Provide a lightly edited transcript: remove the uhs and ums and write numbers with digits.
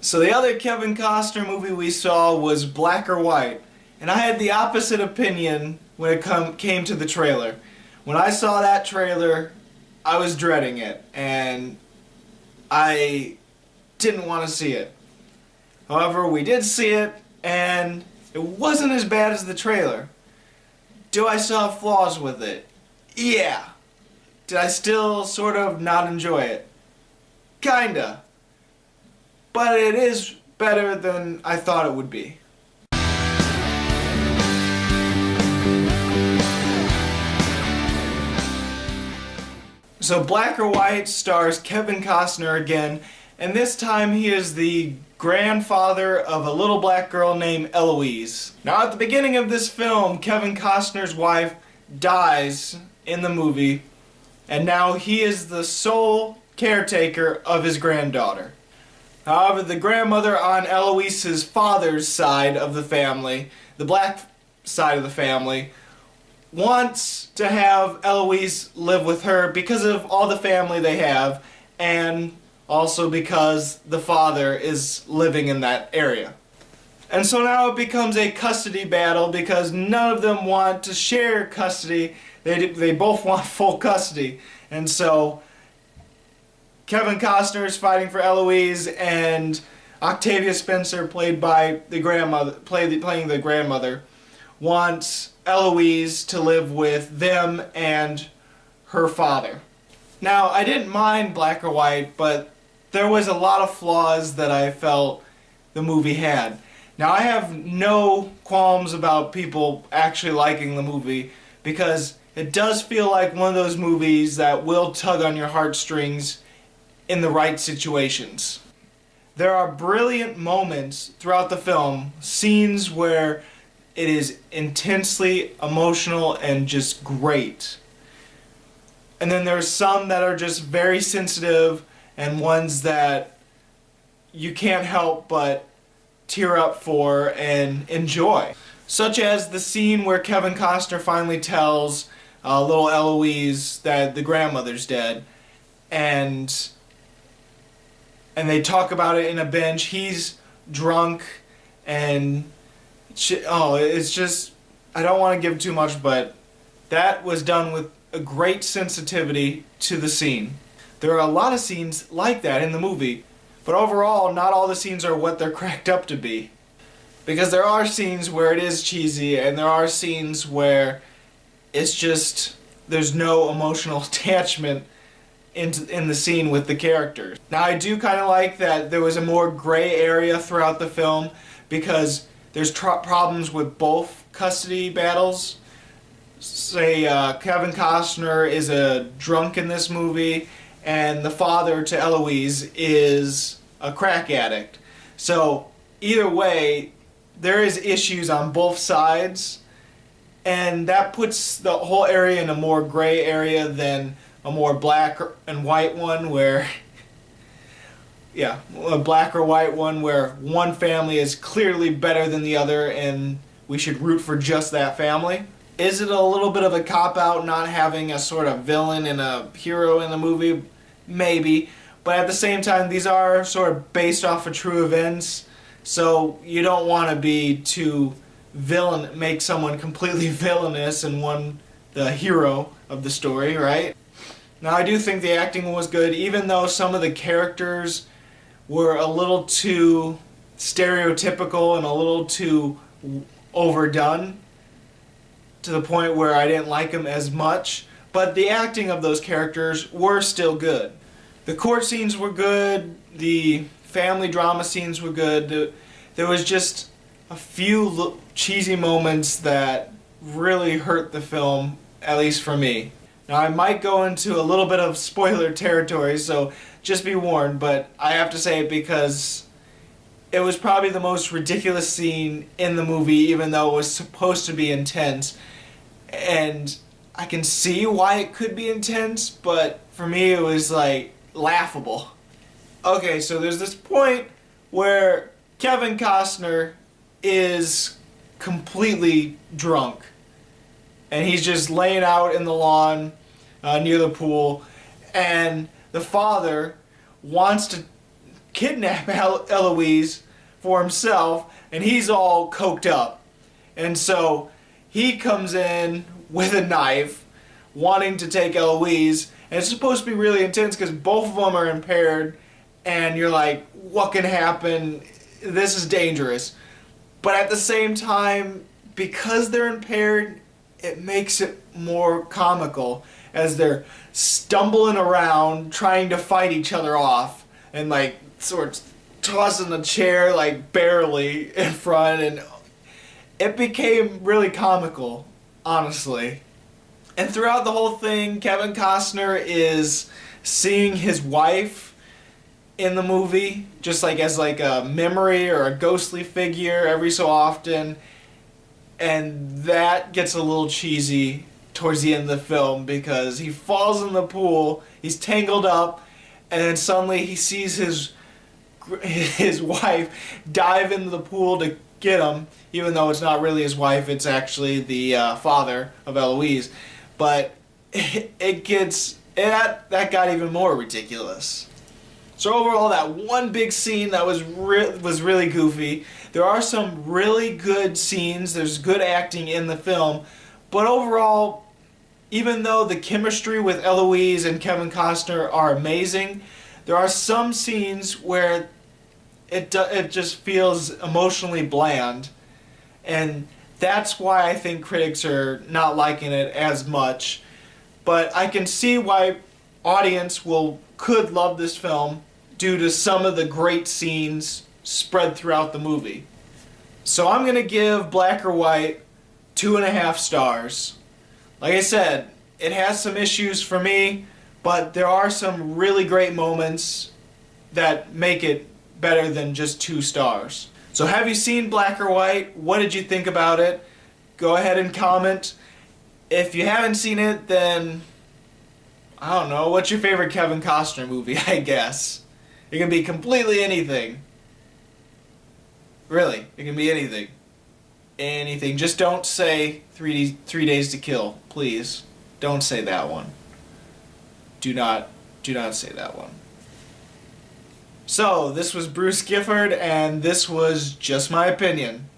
So the other Kevin Costner movie we saw was Black or White, and I had the opposite opinion when it came to the trailer. When I saw that trailer, I was dreading it, and I didn't want to see it. However, we did see it, and it wasn't as bad as the trailer. Do I still have flaws with it? Yeah. Did I still sort of not enjoy it? Kinda. But it is better than I thought it would be. So Black or White stars Kevin Costner again, and this time he is the grandfather of a little black girl named Eloise. Now at the beginning of this film, Kevin Costner's wife dies in the movie, and now he is the sole caretaker of his granddaughter. However, the grandmother on Eloise's father's side of the family, the black side of the family, wants to have Eloise live with her because of all the family they have, and also because the father is living in that area. And so now it becomes a custody battle because none of them want to share custody. They both want full custody. And so Kevin Costner is fighting for Eloise, and Octavia Spencer, played by the grandmother, playing the grandmother, wants Eloise to live with them and her father. Now, I didn't mind Black or White, but there was a lot of flaws that I felt the movie had. Now, I have no qualms about people actually liking the movie, because it does feel like one of those movies that will tug on your heartstrings in the right situations. There are brilliant moments throughout the film, scenes where it is intensely emotional and just great. And then there's some that are just very sensitive, and ones that you can't help but tear up for and enjoy. Such as the scene where Kevin Costner finally tells little Eloise that the grandmother's dead, and they talk about it in a bench. He's drunk, and it's just, I don't want to give too much, but that was done with a great sensitivity to the scene. There are a lot of scenes like that in the movie, but overall, not all the scenes are what they're cracked up to be. Because there are scenes where it is cheesy, and there are scenes where it's just, there's no emotional attachment in the scene with the characters. Now, I do kind of like that there was a more gray area throughout the film, because there's problems with both custody battles. Say Kevin Costner is a drunk in this movie, and the father to Eloise is a crack addict. So either way, there is issues on both sides, and that puts the whole area in a more gray area than a more black and white one where a black or white one where one family is clearly better than the other and we should root for just that family. Is it a little bit of a cop-out not having a sort of villain and a hero in the movie? Maybe. But at the same time, these are sort of based off of true events, so you don't want to be too make someone completely villainous and one the hero of the story, right? Now, I do think the acting was good, even though some of the characters were a little too stereotypical and a little too overdone, to the point where I didn't like them as much, but the acting of those characters were still good. The court scenes were good, the family drama scenes were good. There was just a few cheesy moments that really hurt the film, at least for me. Now, I might go into a little bit of spoiler territory, so just be warned, but I have to say it because it was probably the most ridiculous scene in the movie, even though it was supposed to be intense. And I can see why it could be intense, but for me it was like laughable. Okay, so there's this point where Kevin Costner is completely drunk, and he's just laying out in the lawn near the pool, and the father wants to kidnap Eloise for himself, and he's all coked up. And so he comes in with a knife, wanting to take Eloise, and it's supposed to be really intense because both of them are impaired, and you're like, what can happen? This is dangerous. But at the same time, because they're impaired, it makes it more comical as they're stumbling around trying to fight each other off and like sort of tossing the chair like barely in front, and it became really comical, honestly. And throughout the whole thing, Kevin Costner is seeing his wife in the movie, just like as like a memory or a ghostly figure every so often, and that gets a little cheesy towards the end of the film because he falls in the pool, he's tangled up, and then suddenly he sees his wife dive into the pool to get him, even though it's not really his wife, it's actually the father of Eloise. But that got even more ridiculous. So overall, that one big scene that was really goofy. There are some really good scenes. There's good acting in the film, but overall, even though the chemistry with Eloise and Kevin Costner are amazing, there are some scenes where it just feels emotionally bland, and that's why I think critics are not liking it as much. But I can see why audience could love this film due to some of the great scenes spread throughout the movie. So I'm going to give Black or White 2.5 stars. Like I said, it has some issues for me, but there are some really great moments that make it better than just 2 stars. So have you seen Black or White? What did you think about it? Go ahead and comment. If you haven't seen it, then I don't know, what's your favorite Kevin Costner movie, I guess? It can be completely anything. Really, it can be anything. Anything. Just don't say 3 Days to Kill, please. Don't say that one. Do not say that one. So, this was Bruce Gifford, and this was Just My Opinion.